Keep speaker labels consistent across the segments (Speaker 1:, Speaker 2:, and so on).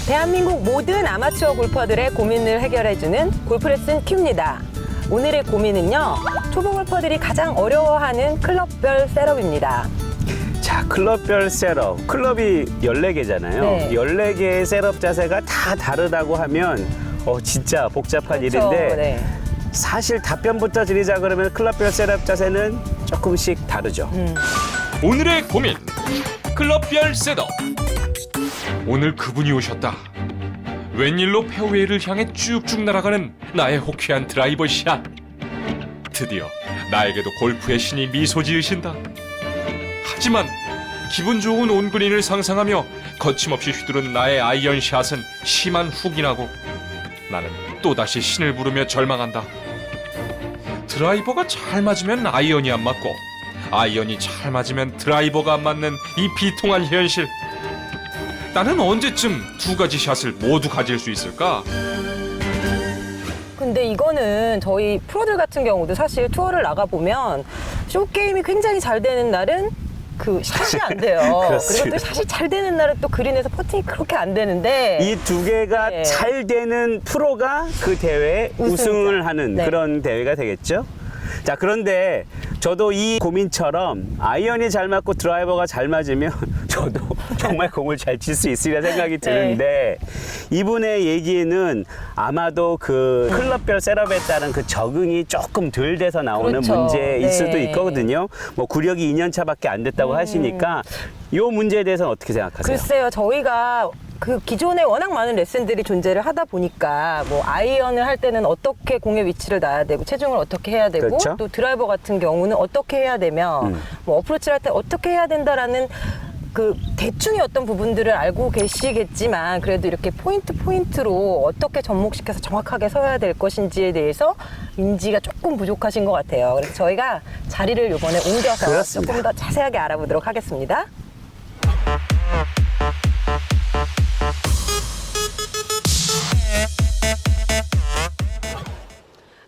Speaker 1: 대한민국 모든 아마추어 골퍼들의 고민을 해결해주는 골프레슨 큐입니다. 오늘의 고민은요, 초보 골퍼들이 가장 어려워하는 클럽별 셋업입니다.
Speaker 2: 자, 클럽별 셋업. 클럽이 14개잖아요.
Speaker 1: 네.
Speaker 2: 14개의 셋업 자세가 다 다르다고 하면 진짜 복잡한
Speaker 1: 그렇죠.
Speaker 2: 일인데
Speaker 1: 네.
Speaker 2: 사실 답변부터 드리자 그러면 클럽별 셋업 자세는 조금씩 다르죠.
Speaker 3: 오늘의 고민 클럽별 셋업. 오늘 그분이 오셨다. 웬일로 페어웨이를 향해 쭉쭉 날아가는 나의 호쾌한 드라이버 샷. 드디어 나에게도 골프의 신이 미소 지으신다. 하지만 기분 좋은 온그린을 상상하며 거침없이 휘두른 나의 아이언 샷은 심한 훅이 나고 나는 또다시 신을 부르며 절망한다. 드라이버가 잘 맞으면 아이언이 안 맞고 아이언이 잘 맞으면 드라이버가 안 맞는 이 비통한 현실. 나는 언제쯤 두 가지 샷을 모두 가질 수 있을까?
Speaker 1: 근데 이거는 저희 프로들 같은 경우도 사실 투어를 나가보면 숏게임이 굉장히 잘 되는 날은 그 샷이 안 돼요. 그리고
Speaker 2: 그렇습니다.
Speaker 1: 또 샷이 잘 되는 날은 또 그린에서 퍼팅이 그렇게 안 되는데
Speaker 2: 이 두 개가
Speaker 1: 네.
Speaker 2: 잘 되는 프로가 그 대회에 우승을 하는
Speaker 1: 네.
Speaker 2: 그런 대회가 되겠죠. 자, 그런데 저도 이 고민처럼 아이언이 잘 맞고 드라이버가 잘 맞으면 저도 정말 공을 잘 칠 수 있으리라 생각이 드는데 이분의 얘기는 아마도 그 클럽별 셋업에 따른 그 적응이 조금 덜 돼서 나오는
Speaker 1: 그렇죠.
Speaker 2: 문제일
Speaker 1: 네.
Speaker 2: 수도 있거든요. 뭐 구력이 2년 차밖에 안 됐다고 하시니까 이 문제에 대해서는 어떻게 생각하세요?
Speaker 1: 글쎄요, 저희가 그 기존에 워낙 많은 레슨들이 존재를 하다 보니까 뭐 아이언을 할 때는 어떻게 공의 위치를 놔야 되고 체중을 어떻게 해야 되고
Speaker 2: 그렇죠.
Speaker 1: 또 드라이버 같은 경우는 어떻게 해야 되며 뭐 어프로치를 할 때 어떻게 해야 된다라는 그 대충의 어떤 부분들을 알고 계시겠지만 그래도 이렇게 포인트로 어떻게 접목시켜서 정확하게 서야 될 것인지에 대해서 인지가 조금 부족하신 것 같아요. 그래서 저희가 자리를 이번에 옮겨서
Speaker 2: 그렇습니다.
Speaker 1: 조금 더 자세하게 알아보도록 하겠습니다.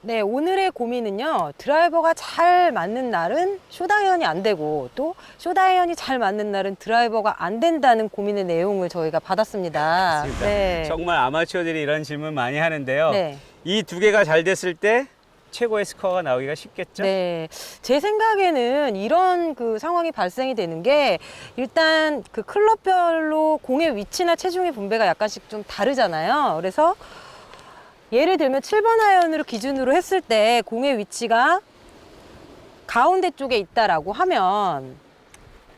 Speaker 1: 네, 오늘의 고민은요, 드라이버가 잘 맞는 날은 숏아이언이 안 되고 또 숏아이언이 잘 맞는 날은 드라이버가 안 된다는 고민의 내용을 저희가 받았습니다.
Speaker 2: 맞습니다.
Speaker 1: 네.
Speaker 2: 정말 아마추어들이 이런 질문 많이 하는데요.
Speaker 1: 네.
Speaker 2: 이 두 개가 잘 됐을 때 최고의 스코어가 나오기가 쉽겠죠?
Speaker 1: 네. 제 생각에는 이런 그 상황이 발생이 되는 게 일단 그 클럽별로 공의 위치나 체중의 분배가 약간씩 좀 다르잖아요. 그래서 예를 들면 7번 아이언으로 기준으로 했을 때 공의 위치가 가운데 쪽에 있다라고 하면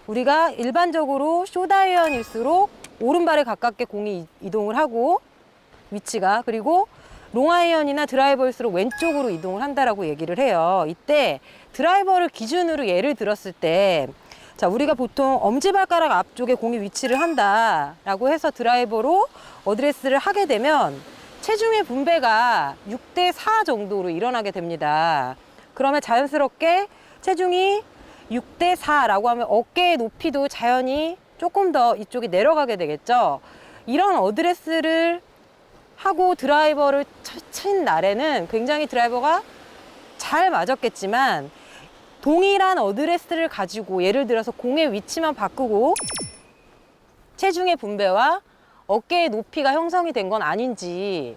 Speaker 1: 우리가 일반적으로 숏 아이언일수록 오른발에 가깝게 공이 이동을 하고 위치가 그리고 롱 아이언이나 드라이버일수록 왼쪽으로 이동을 한다라고 얘기를 해요. 이때 드라이버를 기준으로 예를 들었을 때 자, 우리가 보통 엄지발가락 앞쪽에 공이 위치를 한다라고 해서 드라이버로 어드레스를 하게 되면 체중의 분배가 6대4 정도로 일어나게 됩니다. 그러면 자연스럽게 체중이 6대4라고 하면 어깨의 높이도 자연히 조금 더 이쪽이 내려가게 되겠죠. 이런 어드레스를 하고 드라이버를 친 날에는 굉장히 드라이버가 잘 맞았겠지만 동일한 어드레스를 가지고 예를 들어서 공의 위치만 바꾸고 체중의 분배와 어깨의 높이가 형성이 된 건 아닌지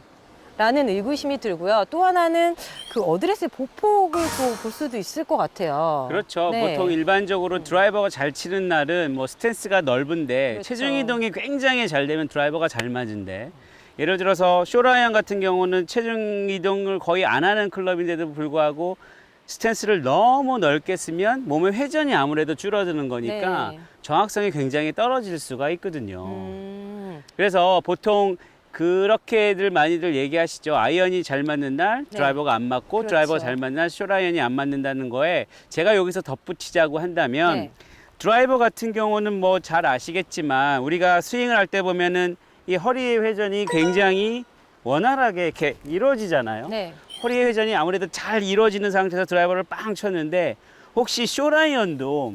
Speaker 1: 라는 의구심이 들고요. 또 하나는 그 어드레스의 보폭을 또 볼 수도 있을 것 같아요.
Speaker 2: 그렇죠.
Speaker 1: 네.
Speaker 2: 보통 일반적으로 드라이버가 잘 치는 날은 뭐 스탠스가 넓은데
Speaker 1: 그렇죠.
Speaker 2: 체중 이동이 굉장히 잘 되면 드라이버가 잘 맞은데 예를 들어서 숏아이언 같은 경우는 체중 이동을 거의 안 하는 클럽인데도 불구하고 스탠스를 너무 넓게 쓰면 몸의 회전이 아무래도 줄어드는 거니까
Speaker 1: 네.
Speaker 2: 정확성이 굉장히 떨어질 수가 있거든요. 그래서 보통 그렇게들 많이들 얘기하시죠. 아이언이 잘 맞는 날
Speaker 1: 네.
Speaker 2: 드라이버가 안 맞고
Speaker 1: 그렇죠.
Speaker 2: 드라이버가 잘 맞는 날 숏아이언이 안 맞는다는 거에 제가 여기서 덧붙이자고 한다면
Speaker 1: 네.
Speaker 2: 드라이버 같은 경우는 뭐 잘 아시겠지만 우리가 스윙을 할 때 보면은 이 허리의 회전이 굉장히 원활하게 이렇게 이루어지잖아요.
Speaker 1: 네.
Speaker 2: 허리의 회전이 아무래도 잘 이루어지는 상태에서 드라이버를 빵 쳤는데 혹시 숏아이언도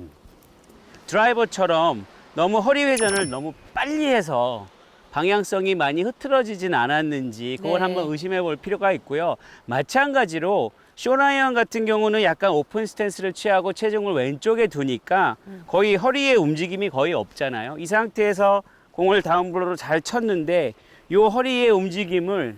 Speaker 2: 드라이버처럼 너무 허리 회전을 너무 빨리 해서 방향성이 많이 흐트러지진 않았는지 그걸
Speaker 1: 네.
Speaker 2: 한번 의심해 볼 필요가 있고요. 마찬가지로 숏아이언 같은 경우는 약간 오픈 스탠스를 취하고 체중을 왼쪽에 두니까 거의 허리의 움직임이 거의 없잖아요. 이 상태에서 공을 다운블로로 잘 쳤는데 요 허리의 움직임을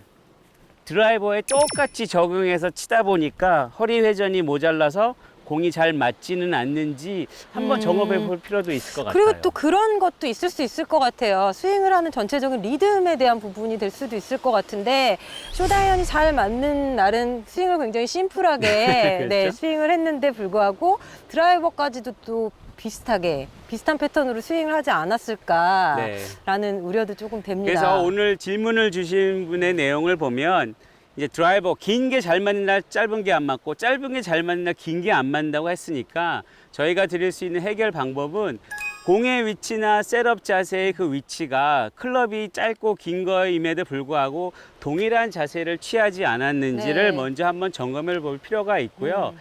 Speaker 2: 드라이버에 똑같이 적용해서 치다 보니까 허리 회전이 모자라서 공이 잘 맞지는 않는지 한번 점검해 볼 필요도 있을 것 같아요.
Speaker 1: 그리고 또 그런 것도 있을 수 있을 것 같아요. 스윙을 하는 전체적인 리듬에 대한 부분이 될 수도 있을 것 같은데 쇼다이언이 잘 맞는 날은 스윙을 굉장히 심플하게
Speaker 2: 그렇죠?
Speaker 1: 네, 스윙을 했는데 불구하고 드라이버까지도 또 비슷한 패턴으로 스윙을 하지 않았을까라는 우려도 조금 됩니다.
Speaker 2: 그래서 오늘 질문을 주신 분의 내용을 보면 이제 드라이버 긴 게 잘 맞는 날 짧은 게 안 맞고 짧은 게 잘 맞는 날 긴 게 안 맞는다고 했으니까 저희가 드릴 수 있는 해결 방법은 공의 위치나 셋업 자세의 그 위치가 클럽이 짧고 긴 거임에도 불구하고 동일한 자세를 취하지 않았는지를
Speaker 1: 네.
Speaker 2: 먼저 한번 점검해 볼 필요가 있고요.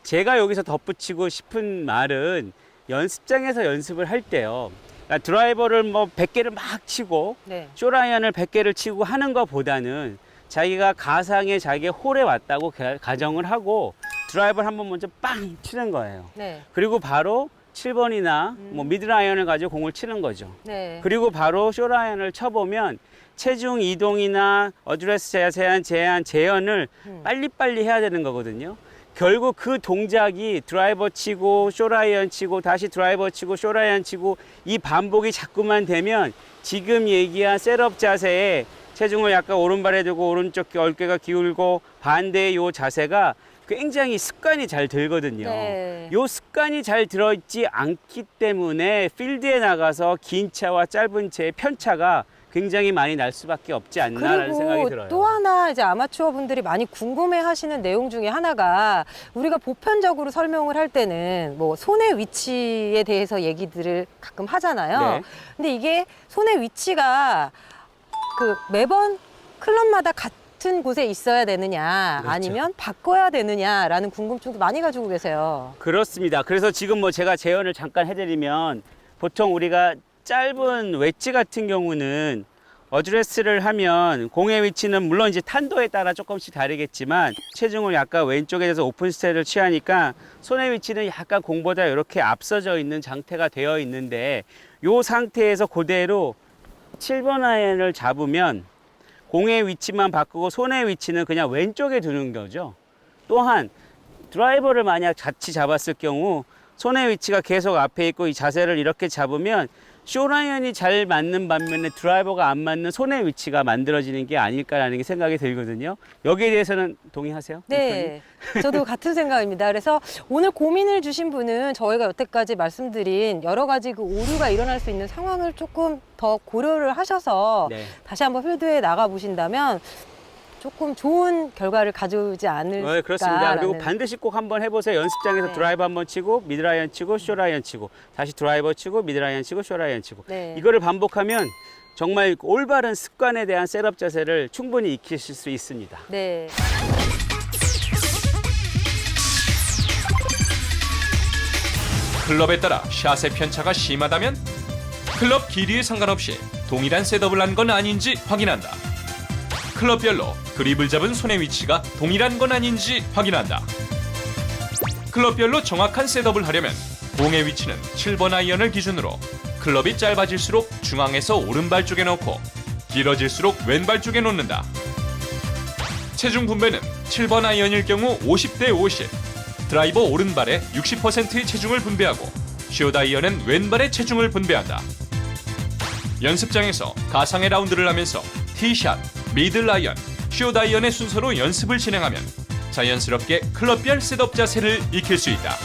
Speaker 2: 제가 여기서 덧붙이고 싶은 말은 연습장에서 연습을 할 때요. 그러니까 드라이버를 뭐 100개를 막 치고
Speaker 1: 네.
Speaker 2: 쇼라이언을 100개를 치고 하는 것보다는 자기가 가상의 자기의 홀에 왔다고 가정을 하고 드라이버를 한번 먼저 빵 치는 거예요.
Speaker 1: 네.
Speaker 2: 그리고 바로 7번이나 뭐 미드라이언을 가지고 공을 치는 거죠.
Speaker 1: 네.
Speaker 2: 그리고 바로 쇼라이언을 쳐보면 체중 이동이나 어드레스 자세한 재현을 빨리빨리 해야 되는 거거든요. 결국 그 동작이 드라이버 치고 쇼라이언 치고 다시 드라이버 치고 쇼라이언 치고 이 반복이 자꾸만 되면 지금 얘기한 셋업 자세에 체중을 약간 오른발에 두고 오른쪽 어깨가 기울고 반대의 요 자세가 굉장히 습관이 잘 들거든요.
Speaker 1: 네.
Speaker 2: 요 습관이 잘 들어있지 않기 때문에 필드에 나가서 긴 차와 짧은 차의 편차가 굉장히 많이 날 수밖에 없지 않나라는 생각이
Speaker 1: 그리고
Speaker 2: 들어요.
Speaker 1: 또 하나 이제 아마추어 분들이 많이 궁금해하시는 내용 중에 하나가 우리가 보편적으로 설명을 할 때는 뭐 손의 위치에 대해서 얘기들을 가끔 하잖아요.
Speaker 2: 네.
Speaker 1: 근데 이게 손의 위치가 그 매번 클럽마다 같은 곳에 있어야 되느냐
Speaker 2: 그렇죠.
Speaker 1: 아니면 바꿔야 되느냐라는 궁금증도 많이 가지고 계세요.
Speaker 2: 그렇습니다. 그래서 지금 뭐 제가 재현을 잠깐 해드리면 보통 우리가 짧은 웨지 같은 경우는 어드레스를 하면 공의 위치는 물론 이제 탄도에 따라 조금씩 다르겠지만 체중을 약간 왼쪽에 대해서 오픈 스탠스를 취하니까 손의 위치는 약간 공보다 이렇게 앞서져 있는 상태가 되어 있는데 이 상태에서 그대로 7번 아이언을 잡으면 공의 위치만 바꾸고 손의 위치는 그냥 왼쪽에 두는 거죠. 또한 드라이버를 만약 같이 잡았을 경우 손의 위치가 계속 앞에 있고 이 자세를 이렇게 잡으면 쇼라이언이 잘 맞는 반면에 드라이버가 안 맞는 손의 위치가 만들어지는 게 아닐까라는 생각이 들거든요. 여기에 대해서는 동의하세요?
Speaker 1: 네, 저도 같은 생각입니다. 그래서 오늘 고민을 주신 분은 저희가 여태까지 말씀드린 여러 가지 그 오류가 일어날 수 있는 상황을 조금 더 고려를 하셔서
Speaker 2: 네.
Speaker 1: 다시 한번 필드에 나가 보신다면 조금 좋은 결과를 가져오지 않을까.
Speaker 2: 네, 그렇습니다. 그리고 반드시 꼭 한번 해보세요. 연습장에서
Speaker 1: 네.
Speaker 2: 드라이버 한번 치고 미드라이언 치고 쇼라이언 치고 다시 드라이버 치고 미드라이언 치고 쇼라이언 치고
Speaker 1: 네.
Speaker 2: 이거를 반복하면 정말 올바른 습관에 대한 셋업 자세를 충분히 익히실 수 있습니다.
Speaker 1: 네.
Speaker 3: 클럽에 따라 샷의 편차가 심하다면 클럽 길이에 상관없이 동일한 셋업을 한 건 아닌지 확인한다. 클럽별로 그립을 잡은 손의 위치가 동일한 건 아닌지 확인한다. 클럽별로 정확한 셋업을 하려면 공의 위치는 7번 아이언을 기준으로 클럽이 짧아질수록 중앙에서 오른발 쪽에 놓고 길어질수록 왼발 쪽에 놓는다. 체중 분배는 7번 아이언일 경우 50대 50, 드라이버 오른발에 60%의 체중을 분배하고 숏 아이언은 왼발에 체중을 분배한다. 연습장에서 가상의 라운드를 하면서 티샷, 미들 아이언, 숏 아이언의 순서로 연습을 진행하면 자연스럽게 클럽별 셋업 자세를 익힐 수 있다.